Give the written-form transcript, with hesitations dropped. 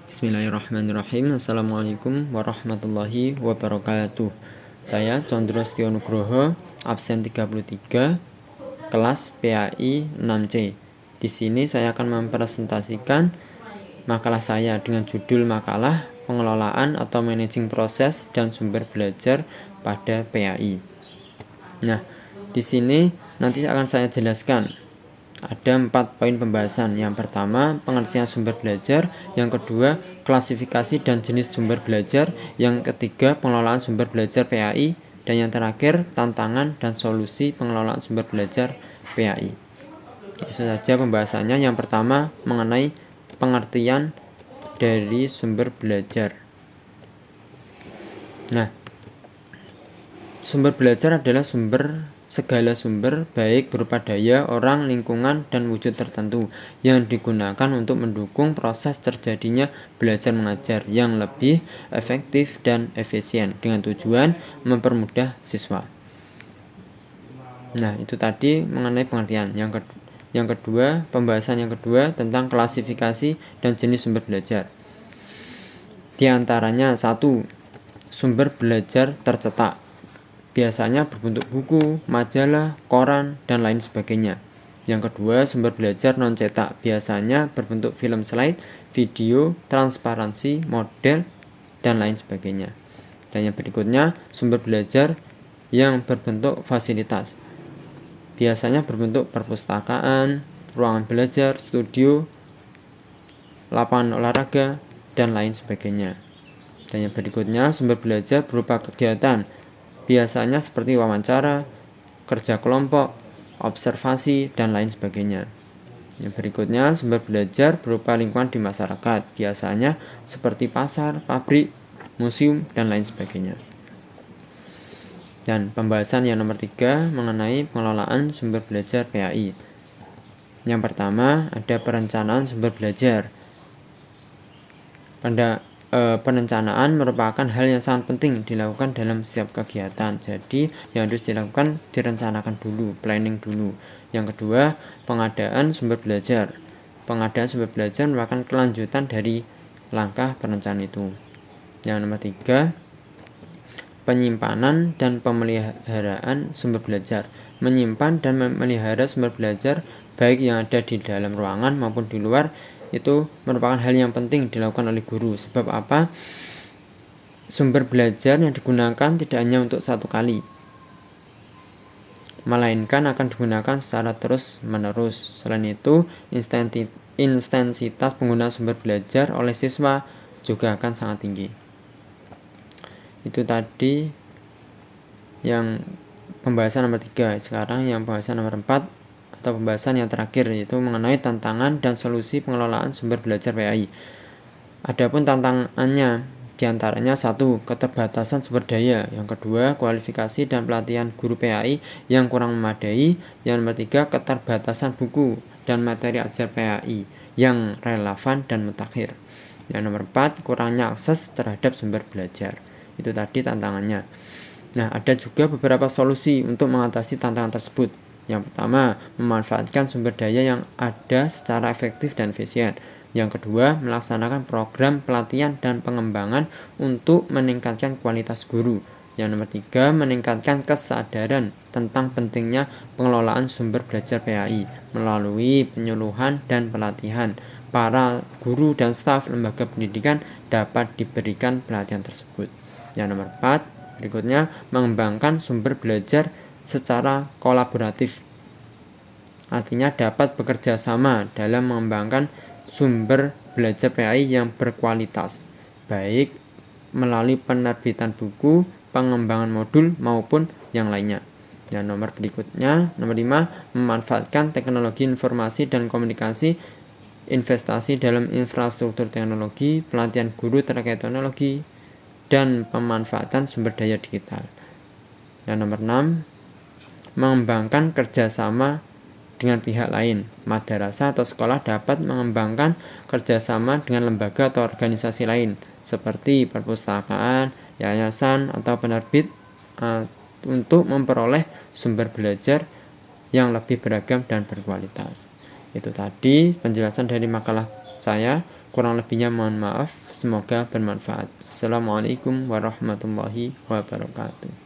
Bismillahirrahmanirrahim. Assalamualaikum warahmatullahi wabarakatuh. Saya Condro Setio Nugroho, absen 33, kelas PAI 6C. Di sini saya akan mempresentasikan makalah saya dengan judul makalah pengelolaan atau managing proses dan sumber belajar pada PAI. Nah, di sini nanti akan saya jelaskan. Ada 4 poin pembahasan. Yang pertama, pengertian sumber belajar. Yang kedua, klasifikasi dan jenis sumber belajar. Yang ketiga, pengelolaan sumber belajar PAI. Dan yang terakhir, tantangan dan solusi pengelolaan sumber belajar PAI. Itu saja pembahasannya. Yang pertama, mengenai pengertian dari sumber belajar. Nah, sumber belajar adalah segala sumber baik berupa daya, orang, lingkungan, dan wujud tertentu yang digunakan untuk mendukung proses terjadinya belajar mengajar yang lebih efektif dan efisien dengan tujuan mempermudah siswa. Nah, itu tadi mengenai pengertian. Yang kedua, pembahasan yang kedua tentang klasifikasi dan jenis sumber belajar. Di antaranya 1. Sumber belajar tercetak. Biasanya berbentuk buku, majalah, koran, dan lain sebagainya. Yang kedua, sumber belajar non-cetak. Biasanya berbentuk film slide, video, transparansi, model, dan lain sebagainya. Dan yang berikutnya, sumber belajar yang berbentuk fasilitas. Biasanya berbentuk perpustakaan, ruangan belajar, studio, lapangan olahraga, dan lain sebagainya. Dan yang berikutnya, sumber belajar berupa kegiatan. Biasanya seperti wawancara, kerja kelompok, observasi, dan lain sebagainya. Yang berikutnya, sumber belajar berupa lingkungan di masyarakat. Biasanya seperti pasar, pabrik, museum, dan lain sebagainya. Dan pembahasan yang nomor 3 mengenai pengelolaan sumber belajar PAI. Yang pertama, ada perencanaan sumber belajar. Perencanaan merupakan hal yang sangat penting dilakukan dalam setiap kegiatan. Jadi yang harus dilakukan direncanakan dulu, planning dulu. Yang kedua, pengadaan sumber belajar. Pengadaan sumber belajar merupakan kelanjutan dari langkah perencanaan itu. Yang nomor 3, penyimpanan dan pemeliharaan sumber belajar. Menyimpan dan memelihara sumber belajar baik yang ada di dalam ruangan maupun di luar itu merupakan hal yang penting dilakukan oleh guru. Sebab apa? Sumber belajar yang digunakan tidak hanya untuk satu kali, melainkan akan digunakan secara terus menerus. Selain itu, intensitas penggunaan sumber belajar oleh siswa juga akan sangat tinggi. Itu tadi yang pembahasan nomor 3. Sekarang yang pembahasan nomor 4 atau pembahasan yang terakhir, yaitu mengenai tantangan dan solusi pengelolaan sumber belajar PAI. Adapun tantangannya diantaranya 1. Keterbatasan sumber daya. Yang kedua, kualifikasi dan pelatihan guru PAI yang kurang memadai. Yang nomor 3, keterbatasan buku dan materi ajar PAI yang relevan dan mutakhir. Yang nomor 4, kurangnya akses terhadap sumber belajar. Itu tadi tantangannya. Nah, ada juga beberapa solusi untuk mengatasi tantangan tersebut. Yang pertama, memanfaatkan sumber daya yang ada secara efektif dan efisien. Yang kedua, melaksanakan program pelatihan dan pengembangan untuk meningkatkan kualitas guru. Yang nomor 3, meningkatkan kesadaran tentang pentingnya pengelolaan sumber belajar PAI melalui penyuluhan dan pelatihan. Para guru dan staf lembaga pendidikan dapat diberikan pelatihan tersebut. Yang nomor 4, berikutnya, mengembangkan sumber belajar secara kolaboratif. Artinya dapat bekerja sama dalam mengembangkan sumber belajar PAI yang berkualitas, baik melalui penerbitan buku, pengembangan modul, maupun yang lainnya. Yang nomor berikutnya, nomor 5, memanfaatkan teknologi informasi dan komunikasi, investasi dalam infrastruktur teknologi, pelatihan guru terkait teknologi, dan pemanfaatan sumber daya digital. Yang nomor 6, mengembangkan kerjasama dengan pihak lain. Madrasah atau sekolah dapat mengembangkan kerjasama dengan lembaga atau organisasi lain seperti perpustakaan, yayasan, atau penerbit untuk memperoleh sumber belajar yang lebih beragam dan berkualitas. Itu tadi penjelasan dari makalah saya. Kurang lebihnya mohon maaf. Semoga bermanfaat. Assalamualaikum warahmatullahi wabarakatuh.